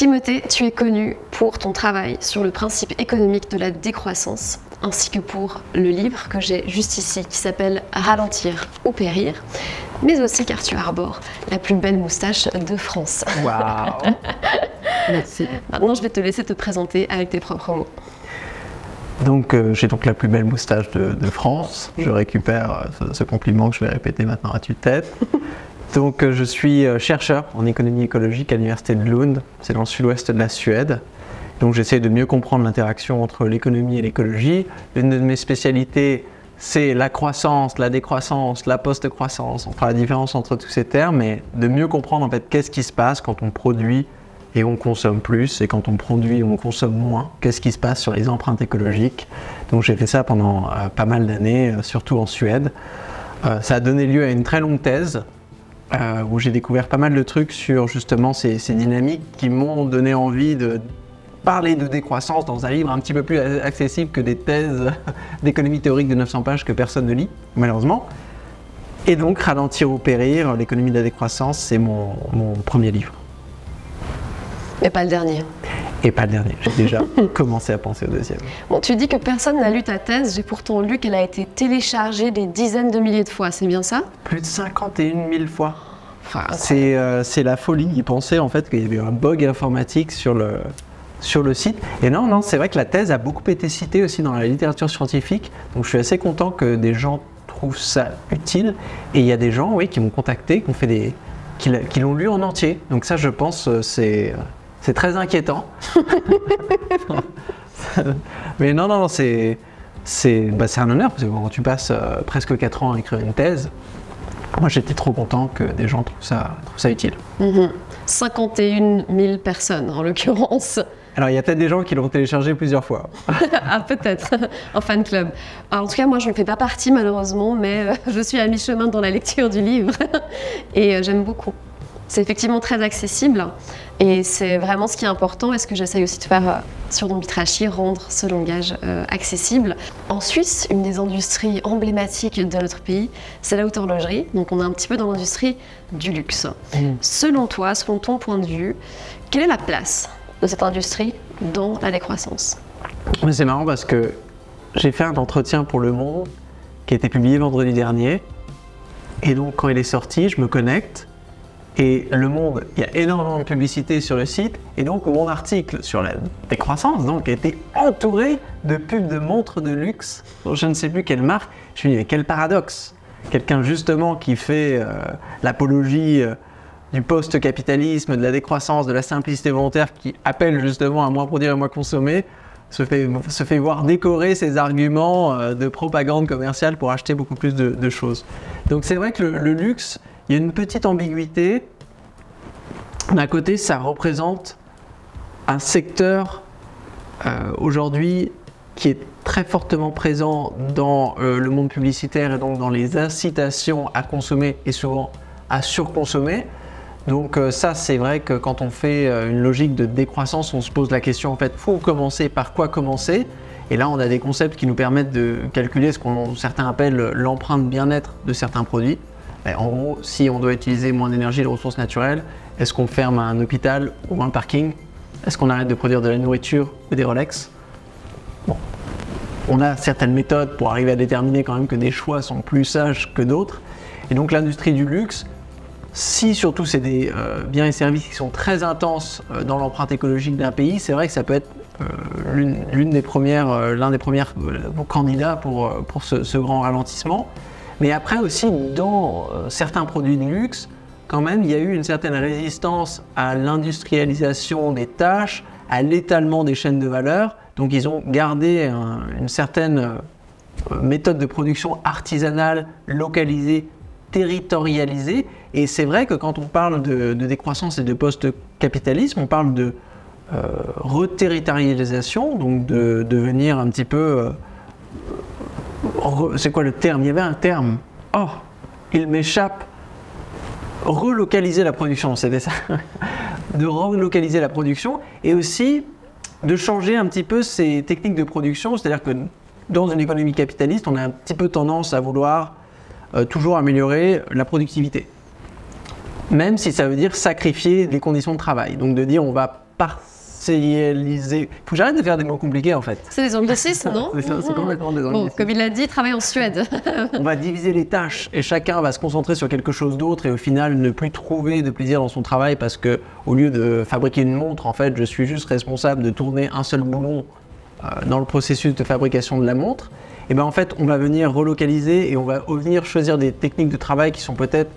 Timothée, tu es connu pour ton travail sur le principe économique de la décroissance, ainsi que pour le livre que j'ai juste ici, qui s'appelle « Ralentir ou périr », mais aussi car tu arbores la plus belle moustache de France. Waouh. Merci. Maintenant, je vais te laisser te présenter avec tes propres mots. Donc, j'ai donc la plus belle moustache de France. Je récupère ce compliment que je vais répéter maintenant à tue-tête. Donc, je suis chercheur en économie écologique à l'université de Lund. C'est dans le sud-ouest de la Suède. Donc, j'essaie de mieux comprendre l'interaction entre l'économie et l'écologie. L'une de mes spécialités, c'est la croissance, la décroissance, la post-croissance. On fera la différence entre tous ces termes, mais de mieux comprendre en fait qu'est-ce qui se passe quand on produit et on consomme plus, et quand on produit et on consomme moins, qu'est-ce qui se passe sur les empreintes écologiques. Donc j'ai fait ça pendant pas mal d'années, surtout en Suède. Ça a donné lieu à une très longue thèse, où j'ai découvert pas mal de trucs sur justement ces dynamiques qui m'ont donné envie de parler de décroissance dans un livre un petit peu plus accessible que des thèses d'économie théorique de 900 pages que personne ne lit, malheureusement. Et donc, Ralentir ou périr, l'économie de la décroissance, c'est mon premier livre. Et pas le dernier. Et pas le dernier, j'ai déjà commencé à penser au deuxième. Bon, tu dis que personne n'a lu ta thèse, j'ai pourtant lu qu'elle a été téléchargée des dizaines de milliers de fois, c'est bien ça? Plus de 51 000 fois. Enfin, c'est la folie. Ils pensaient en fait qu'il y avait un bug informatique sur le site. Et non, c'est vrai que la thèse a beaucoup été citée aussi dans la littérature scientifique. Donc je suis assez content que des gens trouvent ça utile. Et il y a des gens, oui, qui m'ont contacté, qui l'ont lu en entier. Donc ça, je pense, c'est très inquiétant. Mais non, c'est un honneur, parce que quand tu passes presque 4 ans à écrire une thèse, moi j'étais trop content que des gens trouvent ça utile. 51 000 personnes en l'occurrence. Alors il y a peut-être des gens qui l'ont téléchargé plusieurs fois. Ah peut-être, en fan club. Alors, en tout cas, moi je ne fais pas partie malheureusement, mais je suis à mi-chemin dans la lecture du livre et j'aime beaucoup. C'est effectivement très accessible et c'est vraiment ce qui est important et ce que j'essaye aussi de faire sur Don Bitrachi, rendre ce langage accessible. En Suisse, une des industries emblématiques de notre pays, c'est la haute horlogerie. Donc on est un petit peu dans l'industrie du luxe. Selon toi, selon ton point de vue, quelle est la place de cette industrie dans la décroissance? C'est marrant parce que j'ai fait un entretien pour Le Monde qui a été publié vendredi dernier. Et donc quand il est sorti, je me connecte. Et Le Monde, il y a énormément de publicité sur le site, et donc mon article sur la décroissance donc, a été entouré de pubs de montres de luxe, dont je ne sais plus quelle marque. Je me dis, mais quel paradoxe! Quelqu'un justement qui fait l'apologie du post-capitalisme, de la décroissance, de la simplicité volontaire, qui appelle justement à moins produire et moins consommer, se fait voir décorer ses arguments de propagande commerciale pour acheter beaucoup plus de choses. Donc c'est vrai que le luxe, il y a une petite ambiguïté. D'un côté, ça représente un secteur aujourd'hui qui est très fortement présent dans le monde publicitaire et donc dans les incitations à consommer et souvent à surconsommer. Donc ça, c'est vrai que quand on fait une logique de décroissance, on se pose la question en fait, faut commencer par quoi commencer? Et là, on a des concepts qui nous permettent de calculer ce qu'on certains appellent l'empreinte bien-être de certains produits. En gros, si on doit utiliser moins d'énergie et de ressources naturelles, est-ce qu'on ferme un hôpital ou un parking? Est-ce qu'on arrête de produire de la nourriture ou des Rolex? Bon. On a certaines méthodes pour arriver à déterminer quand même que des choix sont plus sages que d'autres. Et donc l'industrie du luxe, si surtout c'est des biens et services qui sont très intenses dans l'empreinte écologique d'un pays, c'est vrai que ça peut être l'un des premiers candidats pour ce grand ralentissement. Mais après aussi, dans certains produits de luxe, quand même, il y a eu une certaine résistance à l'industrialisation des tâches, à l'étalement des chaînes de valeur. Donc ils ont gardé une certaine méthode de production artisanale, localisée, territorialisée. Et c'est vrai que quand on parle de décroissance et de post-capitalisme, on parle de reterritorialisation, donc de devenir un petit peu... c'est quoi le terme? Il y avait un terme. Oh, il m'échappe. Relocaliser la production, c'était ça. De relocaliser la production et aussi de changer un petit peu ces techniques de production. C'est-à-dire que dans une économie capitaliste, on a un petit peu tendance à vouloir toujours améliorer la productivité. Même si ça veut dire sacrifier les conditions de travail. Donc de dire on va partialisé. Faut que j'arrête de faire des mots compliqués en fait. C'est des anglicismes, non? C'est complètement des anglicismes. Bon, comme il l'a dit, il travaille en Suède. On va diviser les tâches et chacun va se concentrer sur quelque chose d'autre et au final ne plus trouver de plaisir dans son travail parce que au lieu de fabriquer une montre, en fait, je suis juste responsable de tourner un seul boulon dans le processus de fabrication de la montre. Et ben en fait, on va venir relocaliser et on va venir choisir des techniques de travail qui sont peut-être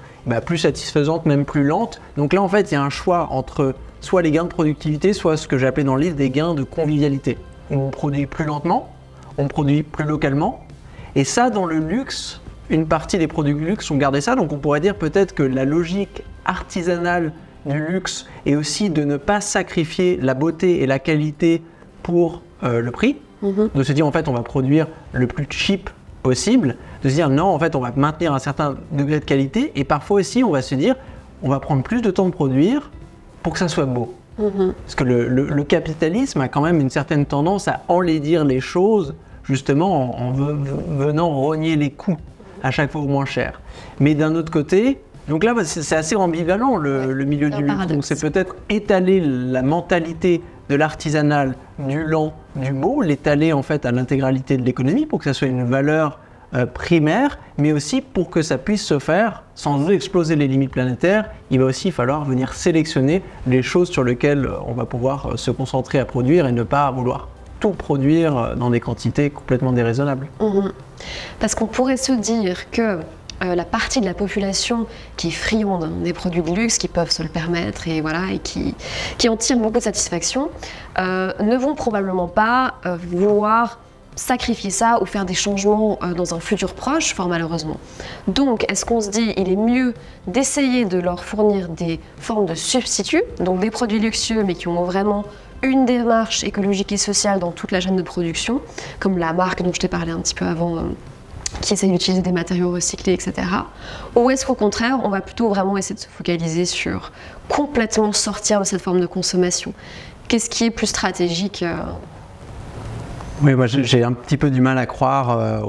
plus satisfaisantes, même plus lentes. Donc là, en fait, il y a un choix entre soit les gains de productivité, soit ce que j'ai appelé dans le livre des gains de convivialité. On produit plus lentement, on produit plus localement. Et ça, dans le luxe, une partie des produits du luxe ont gardé ça. Donc on pourrait dire peut-être que la logique artisanale du luxe est aussi de ne pas sacrifier la beauté et la qualité pour le prix. De se dire en fait on va produire le plus cheap possible, de se dire non en fait on va maintenir un certain degré de qualité et parfois aussi on va se dire on va prendre plus de temps de produire pour que ça soit beau. Parce que le capitalisme a quand même une certaine tendance à enlaidir les choses justement en venant rogner les coûts à chaque fois au moins cher. Mais d'un autre côté, donc là c'est assez ambivalent le milieu du luxe, donc c'est peut-être étaler la mentalité de l'artisanal, du lent, du beau, l'étaler en fait à l'intégralité de l'économie pour que ça soit une valeur primaire, mais aussi pour que ça puisse se faire sans exploser les limites planétaires. Il va aussi falloir venir sélectionner les choses sur lesquelles on va pouvoir se concentrer à produire et ne pas vouloir tout produire dans des quantités complètement déraisonnables. Parce qu'on pourrait se dire que la partie de la population qui est friande des produits de luxe, qui peuvent se le permettre et, voilà, et qui en tirent beaucoup de satisfaction, ne vont probablement pas vouloir sacrifier ça ou faire des changements dans un futur proche, fort malheureusement. Donc, est-ce qu'on se dit il est mieux d'essayer de leur fournir des formes de substituts, donc des produits luxueux mais qui ont vraiment une démarche écologique et sociale dans toute la chaîne de production, comme la marque dont je t'ai parlé un petit peu avant, qui essaye d'utiliser des matériaux recyclés, etc. Ou est-ce qu'au contraire, on va plutôt vraiment essayer de se focaliser sur complètement sortir de cette forme de consommation? Qu'est-ce qui est plus stratégique? Oui, moi j'ai un petit peu du mal à croire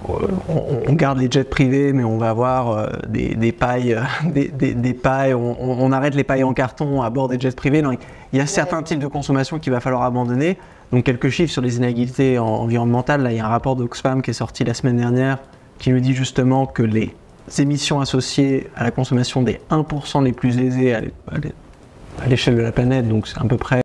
on garde les jets privés, mais on va avoir des pailles, des pailles, on arrête les pailles en carton à bord des jets privés. Non, il y a certains types de consommation qu'il va falloir abandonner. Donc quelques chiffres sur les inégalités environnementales. Là, il y a un rapport d'Oxfam qui est sorti la semaine dernière qui nous dit justement que les émissions associées à la consommation des 1% les plus aisés à l'échelle de la planète, donc c'est à peu près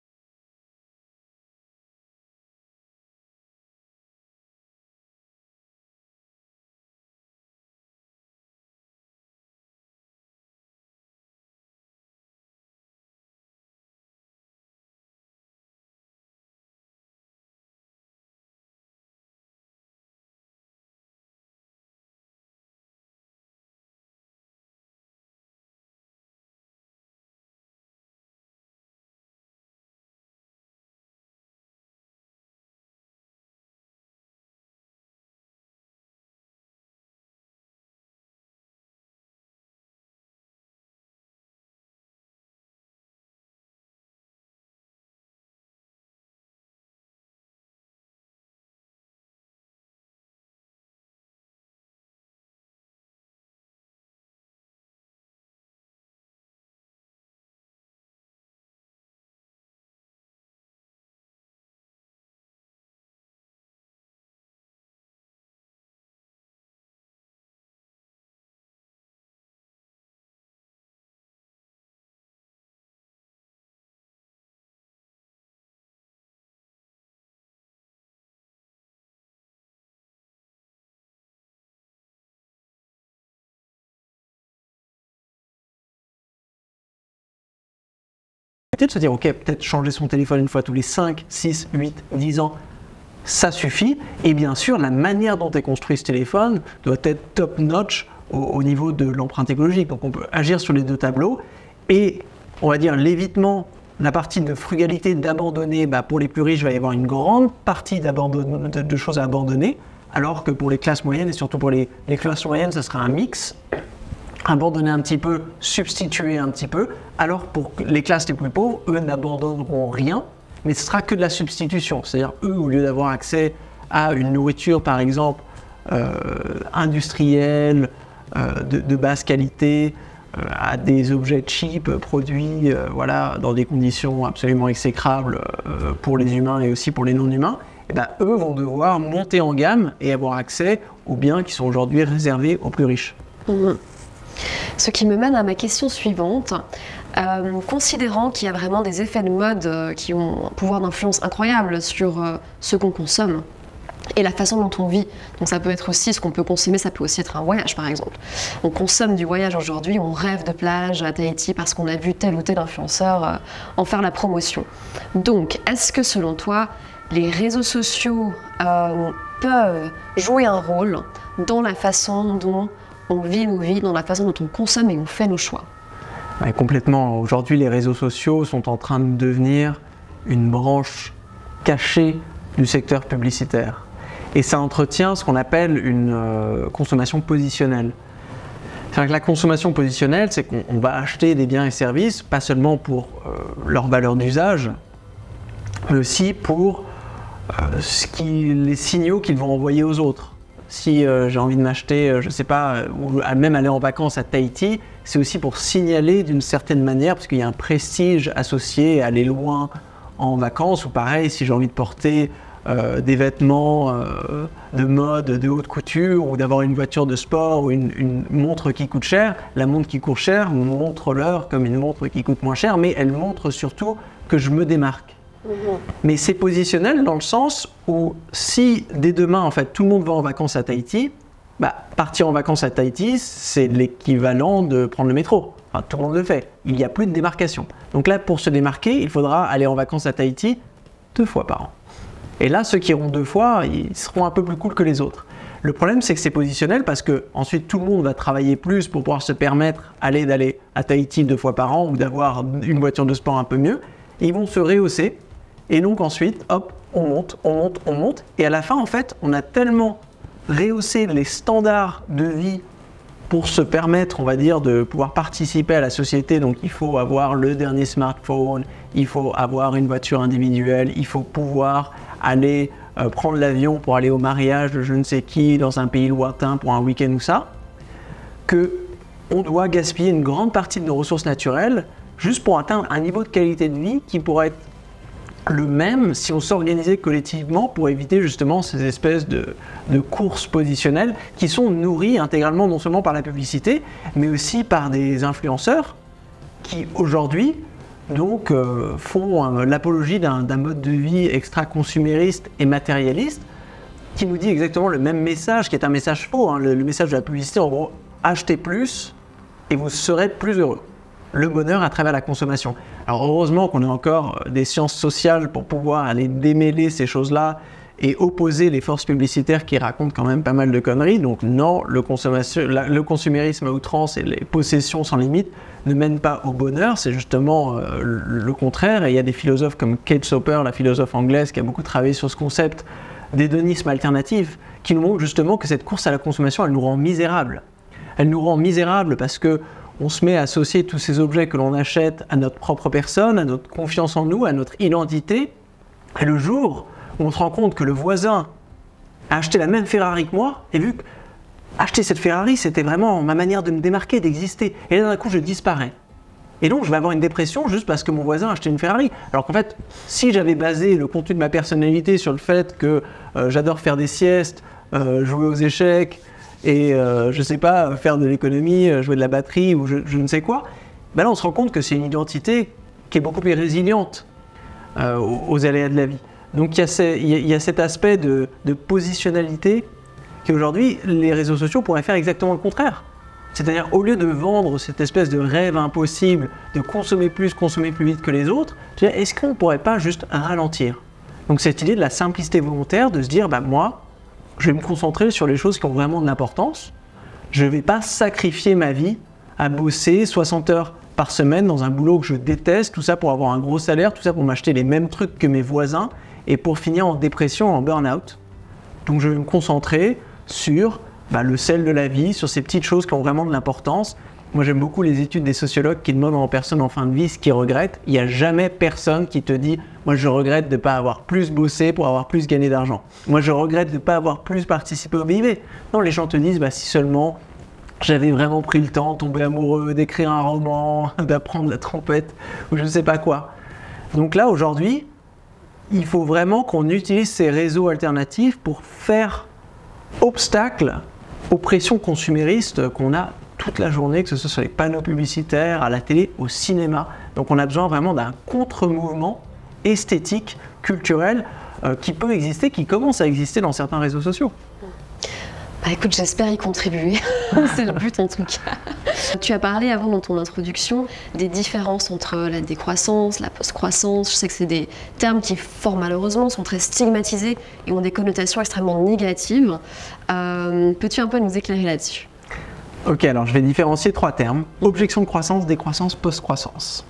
de se dire, ok, peut-être changer son téléphone une fois tous les 5, 6, 8, 10 ans, ça suffit. Et bien sûr, la manière dont est construit ce téléphone doit être top-notch au niveau de l'empreinte écologique. Donc on peut agir sur les deux tableaux. Et on va dire l'évitement, la partie de frugalité, d'abandonner, pour les plus riches, il va y avoir une grande partie de choses à abandonner, alors que pour les classes moyennes, et surtout pour les classes moyennes, ça sera un mix. Abandonner un petit peu, substituer un petit peu, alors pour les classes les plus pauvres, eux n'abandonneront rien, mais ce sera que de la substitution. C'est-à-dire, eux, au lieu d'avoir accès à une nourriture, par exemple, industrielle, de basse qualité, à des objets cheap produits voilà, dans des conditions absolument exécrables pour les humains et aussi pour les non-humains, et ben, eux vont devoir monter en gamme et avoir accès aux biens qui sont aujourd'hui réservés aux plus riches. Ce qui me mène à ma question suivante. Considérant qu'il y a vraiment des effets de mode qui ont un pouvoir d'influence incroyable sur ce qu'on consomme et la façon dont on vit. Donc ça peut être aussi ce qu'on peut consommer, ça peut aussi être un voyage par exemple. On consomme du voyage aujourd'hui, on rêve de plage à Tahiti parce qu'on a vu tel ou tel influenceur en faire la promotion. Donc est-ce que selon toi, les réseaux sociaux peuvent jouer un rôle dans la façon dont on vit nos vies, dans la façon dont on consomme et on fait nos choix? Ouais, complètement. Aujourd'hui, les réseaux sociaux sont en train de devenir une branche cachée du secteur publicitaire. Et ça entretient ce qu'on appelle une consommation positionnelle. C'est-à-dire que la consommation positionnelle, c'est qu'on va acheter des biens et services, pas seulement pour leur valeur d'usage, mais aussi pour les signaux qu'ils vont envoyer aux autres. Si j'ai envie de m'acheter, je ne sais pas, ou même aller en vacances à Tahiti, c'est aussi pour signaler d'une certaine manière, parce qu'il y a un prestige associé à aller loin en vacances, ou pareil, si j'ai envie de porter des vêtements de mode, de haute couture, ou d'avoir une voiture de sport, ou une montre qui coûte cher, la montre qui coûte cher montre l'heure comme une montre qui coûte moins cher, mais elle montre surtout que je me démarque. Mais c'est positionnel dans le sens où si dès demain, en fait, tout le monde va en vacances à Tahiti, bah, partir en vacances à Tahiti, c'est l'équivalent de prendre le métro. Enfin, tout le monde le fait. Il n'y a plus de démarcation. Donc là, pour se démarquer, il faudra aller en vacances à Tahiti 2 fois par an. Et là, ceux qui iront 2 fois, ils seront un peu plus cool que les autres. Le problème, c'est que c'est positionnel parce que ensuite tout le monde va travailler plus pour pouvoir se permettre d'aller à Tahiti 2 fois par an ou d'avoir une voiture de sport un peu mieux. Et ils vont se rehausser. Et donc ensuite, hop, on monte, on monte, on monte. Et à la fin, en fait, on a tellement rehaussé les standards de vie pour se permettre, on va dire, de pouvoir participer à la société. Donc il faut avoir le dernier smartphone, il faut avoir une voiture individuelle, il faut pouvoir aller prendre l'avion pour aller au mariage de je ne sais qui dans un pays lointain pour un week-end ou ça, qu'on doit gaspiller une grande partie de nos ressources naturelles juste pour atteindre un niveau de qualité de vie qui pourrait être le même si on s'organisait collectivement pour éviter justement ces espèces de courses positionnelles qui sont nourries intégralement non seulement par la publicité mais aussi par des influenceurs qui aujourd'hui donc font l'apologie d'un mode de vie extra-consumériste et matérialiste qui nous dit exactement le même message qui est un message faux, hein, le message de la publicité en gros, achetez plus et vous serez plus heureux. Le bonheur à travers la consommation. Alors heureusement qu'on a encore des sciences sociales pour pouvoir aller démêler ces choses-là et opposer les forces publicitaires qui racontent quand même pas mal de conneries. Donc non, le consumérisme à outrance et les possessions sans limite ne mènent pas au bonheur, c'est justement le contraire. Et il y a des philosophes comme Kate Soper, la philosophe anglaise, qui a beaucoup travaillé sur ce concept d'hédonisme alternatif, qui nous montre justement que cette course à la consommation, elle nous rend misérables. Elle nous rend misérables parce que on se met à associer tous ces objets que l'on achète à notre propre personne, à notre confiance en nous, à notre identité. Et le jour où on se rend compte que le voisin a acheté la même Ferrari que moi, et vu qu'acheter cette Ferrari, c'était vraiment ma manière de me démarquer, d'exister. Et là, d'un coup, je disparais. Et donc, je vais avoir une dépression juste parce que mon voisin a acheté une Ferrari. Alors qu'en fait, si j'avais basé le contenu de ma personnalité sur le fait que j'adore faire des siestes, jouer aux échecs, et je sais pas, faire de l'économie, jouer de la batterie ou je ne sais quoi, ben là on se rend compte que c'est une identité qui est beaucoup plus résiliente aux aléas de la vie. Donc il y a cet aspect de positionnalité qu'aujourd'hui les réseaux sociaux pourraient faire exactement le contraire. C'est-à-dire au lieu de vendre cette espèce de rêve impossible de consommer plus vite que les autres, est-ce qu'on ne pourrait pas juste ralentir? Donc cette idée de la simplicité volontaire, de se dire bah moi, je vais me concentrer sur les choses qui ont vraiment de l'importance. Je ne vais pas sacrifier ma vie à bosser 60 heures par semaine dans un boulot que je déteste, tout ça pour avoir un gros salaire, tout ça pour m'acheter les mêmes trucs que mes voisins et pour finir en dépression, en burn-out. Donc je vais me concentrer sur le sel de la vie, sur ces petites choses qui ont vraiment de l'importance. Moi j'aime beaucoup les études des sociologues qui demandent aux personnes en fin de vie ce qu'ils regrettent. Il n'y a jamais personne qui te dit « moi je regrette de ne pas avoir plus bossé pour avoir plus gagné d'argent. Moi je regrette de ne pas avoir plus participé au PIB ». Non, les gens te disent « si seulement j'avais vraiment pris le temps de tomber amoureux, d'écrire un roman, d'apprendre la trompette ou je ne sais pas quoi. Donc là, aujourd'hui, il faut vraiment qu'on utilise ces réseaux alternatifs pour faire obstacle aux pressions consuméristes qu'on a toute la journée, que ce soit sur les panneaux publicitaires, à la télé, au cinéma. Donc on a besoin vraiment d'un contre-mouvement esthétique, culturel, qui peut exister, qui commence à exister dans certains réseaux sociaux. Bah écoute, j'espère y contribuer, c'est le but en tout cas. Tu as parlé avant dans ton introduction des différences entre la décroissance, la post-croissance. Je sais que c'est des termes qui, fort malheureusement, sont très stigmatisés et ont des connotations extrêmement négatives. Peux-tu un peu nous éclairer là-dessus? Ok, alors je vais différencier 3 termes. Objection de croissance, décroissance, post-croissance.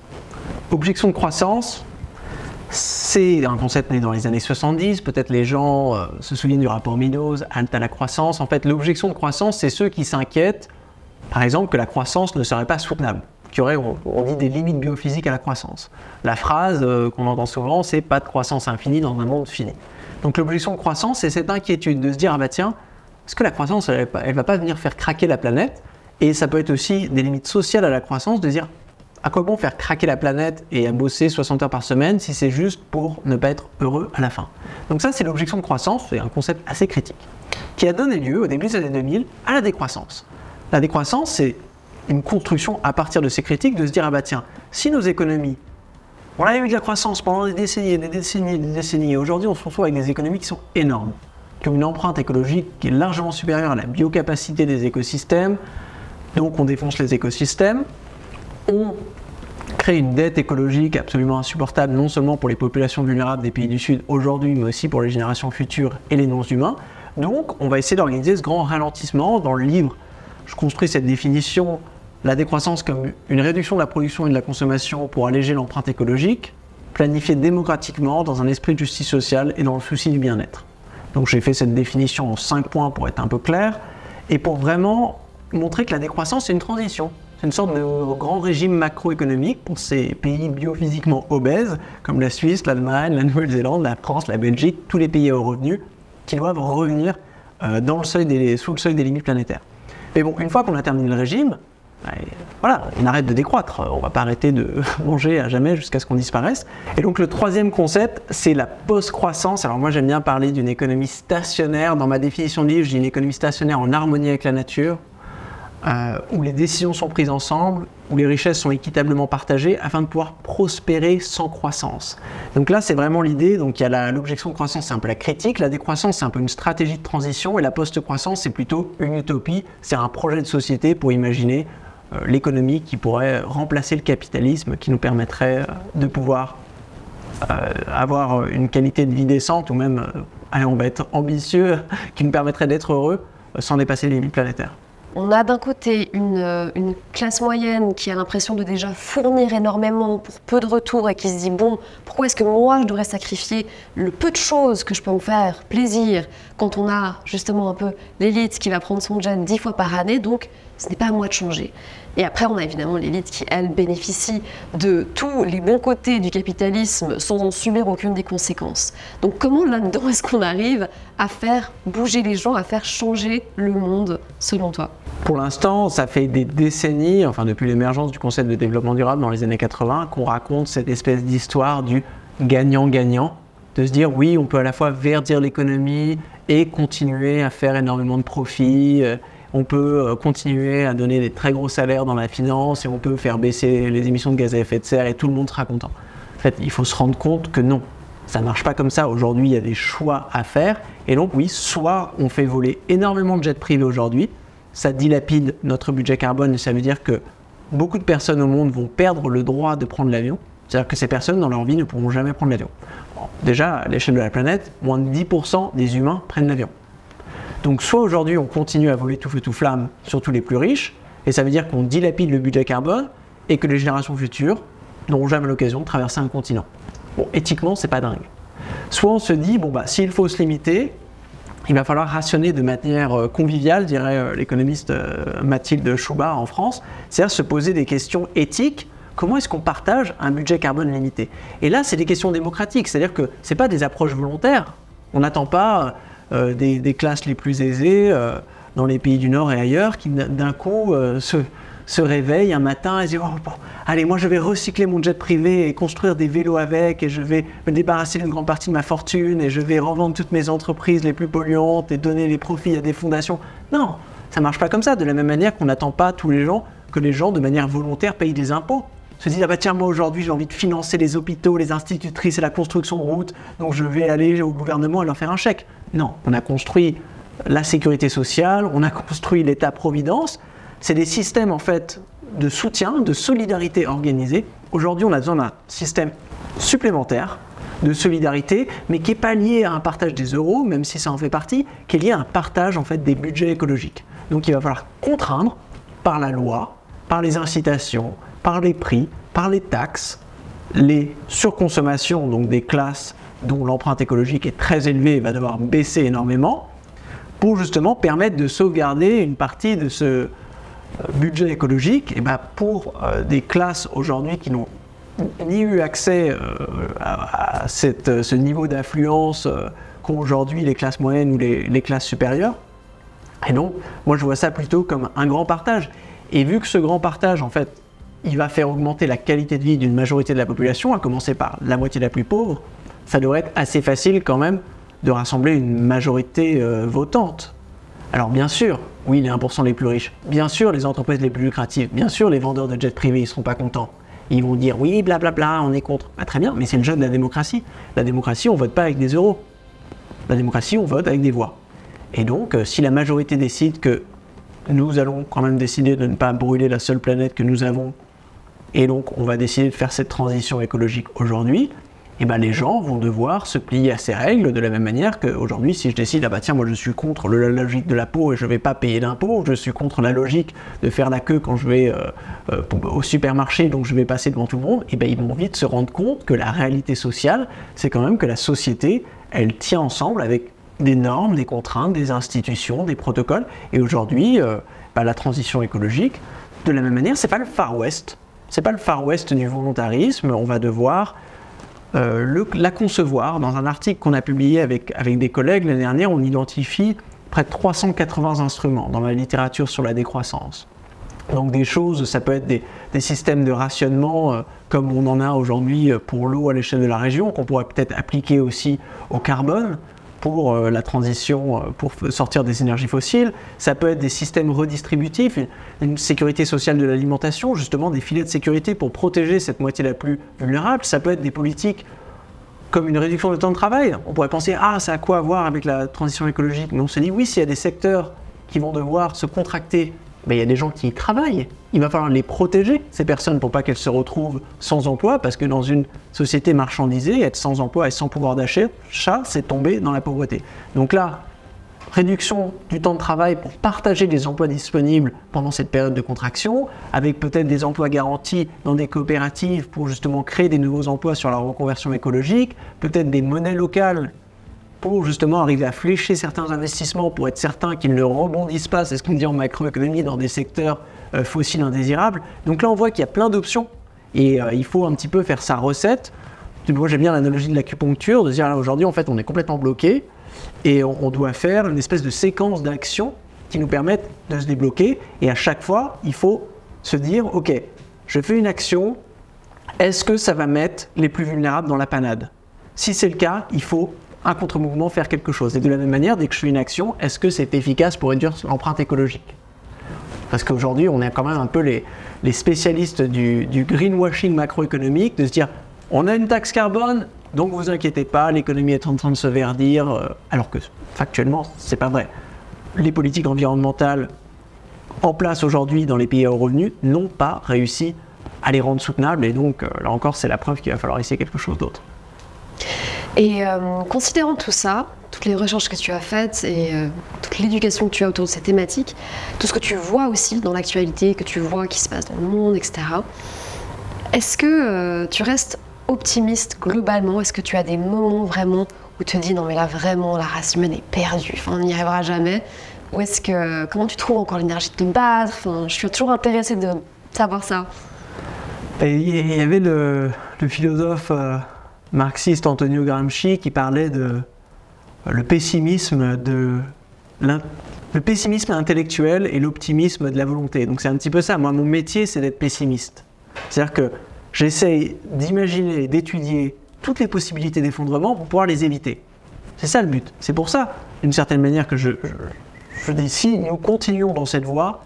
Objection de croissance, c'est un concept né dans les années 70, peut-être les gens se souviennent du rapport Meadows, halte à la croissance. En fait, l'objection de croissance, c'est ceux qui s'inquiètent, par exemple, que la croissance ne serait pas soutenable, qu'il y aurait, on dit, des limites biophysiques à la croissance. La phrase qu'on entend souvent, c'est « pas de croissance infinie dans un monde fini ». Donc l'objection de croissance, c'est cette inquiétude de se dire « ah bah tiens, est-ce que la croissance, elle va pas venir faire craquer la planète ?» Et ça peut être aussi des limites sociales à la croissance, de dire à quoi bon faire craquer la planète et à bosser 60 heures par semaine si c'est juste pour ne pas être heureux à la fin. Donc ça, c'est l'objection de croissance, c'est un concept assez critique, qui a donné lieu au début des années 2000 à la décroissance. La décroissance, c'est une construction à partir de ces critiques de se dire, ah bah tiens, si nos économies, on a eu de la croissance pendant des décennies, des décennies, des décennies, et aujourd'hui on se retrouve avec des économies qui sont énormes, qui ont une empreinte écologique qui est largement supérieure à la biocapacité des écosystèmes, donc on défonce les écosystèmes, on crée une dette écologique absolument insupportable, non seulement pour les populations vulnérables des pays du Sud aujourd'hui, mais aussi pour les générations futures et les non-humains. Donc, on va essayer d'organiser ce grand ralentissement. Dans le livre, je construis cette définition, la décroissance comme une réduction de la production et de la consommation pour alléger l'empreinte écologique, planifiée démocratiquement dans un esprit de justice sociale et dans le souci du bien-être. Donc, j'ai fait cette définition en 5 points pour être un peu clair et pour vraiment montrer que la décroissance, c'est une transition. C'est une sorte de grand régime macroéconomique pour ces pays biophysiquement obèses, comme la Suisse, l'Allemagne, la Nouvelle-Zélande, la France, la Belgique, tous les pays à haut revenu, qui doivent revenir sous le seuil des limites planétaires. Mais bon, une fois qu'on a terminé le régime, voilà, on arrête de décroître. On ne va pas arrêter de manger à jamais jusqu'à ce qu'on disparaisse. Et donc le troisième concept, c'est la post-croissance. Alors moi, j'aime bien parler d'une économie stationnaire. Dans ma définition de livre, je dis une économie stationnaire en harmonie avec la nature, où les décisions sont prises ensemble, où les richesses sont équitablement partagées afin de pouvoir prospérer sans croissance. Donc là, c'est vraiment l'idée. Donc il y a l'objection de croissance, c'est un peu la critique. La décroissance, c'est un peu une stratégie de transition. Et la post-croissance, c'est plutôt une utopie. C'est un projet de société pour imaginer l'économie qui pourrait remplacer le capitalisme, qui nous permettrait de pouvoir avoir une qualité de vie décente, ou même, allez, on va être ambitieux, qui nous permettrait d'être heureux sans dépasser les limites planétaires. On a d'un côté une classe moyenne qui a l'impression de déjà fournir énormément pour peu de retour et qui se dit bon, pourquoi est-ce que moi je devrais sacrifier le peu de choses que je peux me faire plaisir quand on a justement un peu l'élite qui va prendre son jet 10 fois par année, donc ce n'est pas à moi de changer. Et après, on a évidemment l'élite qui, elle, bénéficie de tous les bons côtés du capitalisme sans en subir aucune des conséquences. Donc comment là-dedans est-ce qu'on arrive à faire bouger les gens, à faire changer le monde, selon toi? Pour l'instant, ça fait des décennies, enfin depuis l'émergence du concept de développement durable dans les années 80, qu'on raconte cette espèce d'histoire du gagnant-gagnant, de se dire oui, on peut à la fois verdir l'économie et continuer à faire énormément de profits. On peut continuer à donner des très gros salaires dans la finance et on peut faire baisser les émissions de gaz à effet de serre et tout le monde sera content. En fait, il faut se rendre compte que non, ça ne marche pas comme ça. Aujourd'hui, il y a des choix à faire. Et donc oui, soit on fait voler énormément de jets privés aujourd'hui, ça dilapide notre budget carbone et ça veut dire que beaucoup de personnes au monde vont perdre le droit de prendre l'avion. C'est-à-dire que ces personnes, dans leur vie, ne pourront jamais prendre l'avion. Bon, déjà, à l'échelle de la planète, moins de 10% des humains prennent l'avion. Donc soit aujourd'hui on continue à voler tout feu tout flamme, surtout les plus riches, et ça veut dire qu'on dilapide le budget carbone et que les générations futures n'auront jamais l'occasion de traverser un continent. Bon, éthiquement, c'est pas dingue. Soit on se dit, bon bah s'il faut se limiter, il va falloir rationner de manière conviviale, dirait l'économiste Mathilde Schubart en France, c'est-à-dire se poser des questions éthiques. Comment est-ce qu'on partage un budget carbone limité? Et là, c'est des questions démocratiques, c'est-à-dire que c'est pas des approches volontaires. On n'attend pas des classes les plus aisées dans les pays du Nord et ailleurs qui d'un coup se réveillent un matin et se disent oh, bon, allez, moi je vais recycler mon jet privé et construire des vélos avec et je vais me débarrasser d'une grande partie de ma fortune et je vais revendre toutes mes entreprises les plus polluantes et donner les profits à des fondations. Non, ça marche pas comme ça. De la même manière qu'on n'attend pas que les gens de manière volontaire payent des impôts. Se disent ah bah tiens, moi aujourd'hui j'ai envie de financer les hôpitaux, les institutrices et la construction de routes, donc je vais aller au gouvernement et leur faire un chèque. Non, on a construit la sécurité sociale, on a construit l'État-providence. C'est des systèmes en fait de soutien, de solidarité organisée. Aujourd'hui, on a besoin d'un système supplémentaire de solidarité, mais qui n'est pas lié à un partage des euros, même si ça en fait partie, qui est lié à un partage en fait des budgets écologiques. Donc il va falloir contraindre par la loi, par les incitations, par les prix, par les taxes, les surconsommations, donc des classes dont l'empreinte écologique est très élevée et va devoir baisser énormément, pour justement permettre de sauvegarder une partie de ce budget écologique, et ben pour des classes aujourd'hui qui n'ont ni eu accès à ce niveau d'affluence qu'ont aujourd'hui les classes moyennes ou les classes supérieures. Et donc, moi je vois ça plutôt comme un grand partage. Et vu que ce grand partage, en fait, il va faire augmenter la qualité de vie d'une majorité de la population, à commencer par la moitié la plus pauvre, ça devrait être assez facile quand même de rassembler une majorité votante. Alors bien sûr, oui, les 1% les plus riches, bien sûr les entreprises les plus lucratives, bien sûr les vendeurs de jets privés, ils ne seront pas contents. Ils vont dire oui, blablabla, on est contre. Ah, très bien, mais c'est le jeu de la démocratie. La démocratie, on ne vote pas avec des euros. La démocratie, on vote avec des voix. Et donc, si la majorité décide que nous allons quand même décider de ne pas brûler la seule planète que nous avons, et donc on va décider de faire cette transition écologique aujourd'hui, et ben les gens vont devoir se plier à ces règles de la même manière qu'aujourd'hui, si je décide, ah bah tiens, moi je suis contre la logique de la peau et je ne vais pas payer d'impôts, je suis contre la logique de faire la queue quand je vais au supermarché, donc je vais passer devant tout le monde, et ben ils vont vite se rendre compte que la réalité sociale, c'est quand même que la société, elle tient ensemble avec des normes, des contraintes, des institutions, des protocoles, et aujourd'hui, la transition écologique, de la même manière, c'est pas le Far West, c'est pas le Far West du volontarisme, on va devoir la concevoir. Dans un article qu'on a publié avec des collègues l'année dernière, on identifie près de 380 instruments dans la littérature sur la décroissance. Donc des choses, ça peut être des systèmes de rationnement comme on en a aujourd'hui pour l'eau à l'échelle de la région, qu'on pourrait peut-être appliquer aussi au carbone pour la transition, pour sortir des énergies fossiles. Ça peut être des systèmes redistributifs, une sécurité sociale de l'alimentation, justement des filets de sécurité pour protéger cette moitié la plus vulnérable. Ça peut être des politiques comme une réduction du temps de travail. On pourrait penser, ah, ça a quoi à voir avec la transition écologique? Mais on se dit, oui, s'il y a des secteurs qui vont devoir se contracter, ben, il y a des gens qui y travaillent. Il va falloir les protéger, ces personnes, pour pas qu'elles se retrouvent sans emploi, parce que dans une société marchandisée, être sans emploi et sans pouvoir d'achat, c'est tomber dans la pauvreté. Donc là, réduction du temps de travail pour partager les emplois disponibles pendant cette période de contraction, avec peut-être des emplois garantis dans des coopératives pour justement créer des nouveaux emplois sur la reconversion écologique, peut-être des monnaies locales pour justement arriver à flécher certains investissements pour être certain qu'ils ne rebondissent pas, c'est ce qu'on dit en macroéconomie, dans des secteurs fossiles indésirables. Donc là, on voit qu'il y a plein d'options et il faut un petit peu faire sa recette. Moi, j'aime bien l'analogie de l'acupuncture, de dire là, aujourd'hui, en fait, on est complètement bloqué et on doit faire une espèce de séquence d'actions qui nous permettent de se débloquer. Et à chaque fois, il faut se dire, ok, je fais une action, est-ce que ça va mettre les plus vulnérables dans la panade? Si c'est le cas, il faut un contre-mouvement, faire quelque chose. Et de la même manière, dès que je fais une action, est-ce que c'est efficace pour réduire l'empreinte écologique? Parce qu'aujourd'hui, on est quand même un peu les spécialistes du greenwashing macroéconomique, de se dire, on a une taxe carbone, donc vous inquiétez pas, l'économie est en train de se verdir, alors que factuellement, c'est pas vrai. Les politiques environnementales en place aujourd'hui dans les pays à haut revenu n'ont pas réussi à les rendre soutenables, et donc là encore, c'est la preuve qu'il va falloir essayer quelque chose d'autre. Et considérant tout ça, toutes les recherches que tu as faites et toute l'éducation que tu as autour de ces thématiques, tout ce que tu vois aussi dans l'actualité, que tu vois qui se passe dans le monde, etc., est-ce que tu restes optimiste globalement? Est-ce que tu as des moments vraiment où tu te dis non mais là vraiment la race humaine est perdue, enfin, on n'y arrivera jamais? Ou est-ce que, comment tu trouves encore l'énergie de te battre? Enfin, je suis toujours intéressée de savoir ça. Il y avait le philosophe marxiste Antonio Gramsci qui parlait de le pessimisme de le pessimisme intellectuel et l'optimisme de la volonté. Donc c'est un petit peu ça. Moi, mon métier, c'est d'être pessimiste. C'est-à-dire que j'essaye d'imaginer, d'étudier toutes les possibilités d'effondrement pour pouvoir les éviter. C'est ça le but. C'est pour ça, d'une certaine manière, que je dis, si nous continuons dans cette voie,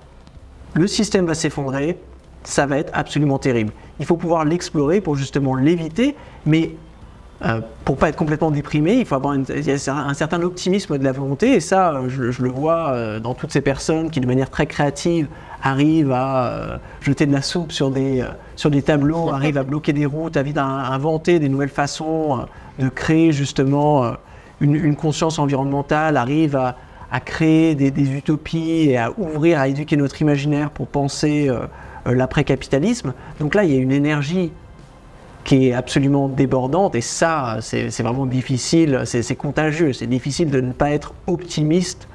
le système va s'effondrer, ça va être absolument terrible. Il faut pouvoir l'explorer pour justement l'éviter, mais pour pas être complètement déprimé, il faut avoir un certain optimisme de la volonté, et ça, je le vois dans toutes ces personnes qui, de manière très créative, arrivent à jeter de la soupe sur des tableaux, arrivent à bloquer des routes, arrivent à inventer des nouvelles façons de créer justement une conscience environnementale, arrivent à créer des utopies et à ouvrir, à éduquer notre imaginaire pour penser l'après-capitalisme. Donc là, il y a une énergie qui est absolument débordante, et ça, c'est vraiment difficile, c'est contagieux, c'est difficile de ne pas être optimiste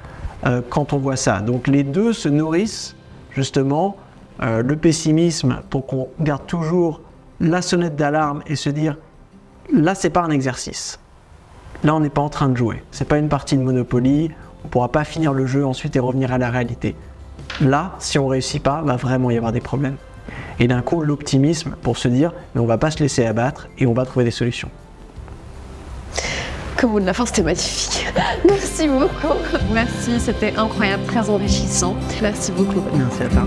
quand on voit ça. Donc les deux se nourrissent, justement, le pessimisme pour qu'on garde toujours la sonnette d'alarme et se dire, là, c'est pas un exercice. Là, on n'est pas en train de jouer. C'est pas une partie de Monopoly, on ne pourra pas finir le jeu ensuite et revenir à la réalité. Là, si on ne réussit pas, va vraiment y avoir des problèmes. Et d'un coup, l'optimisme pour se dire, mais on ne va pas se laisser abattre et on va trouver des solutions. Comme mot de la fin, c'était magnifique. Merci beaucoup. Merci, c'était incroyable, très enrichissant. Merci beaucoup. Merci à toi.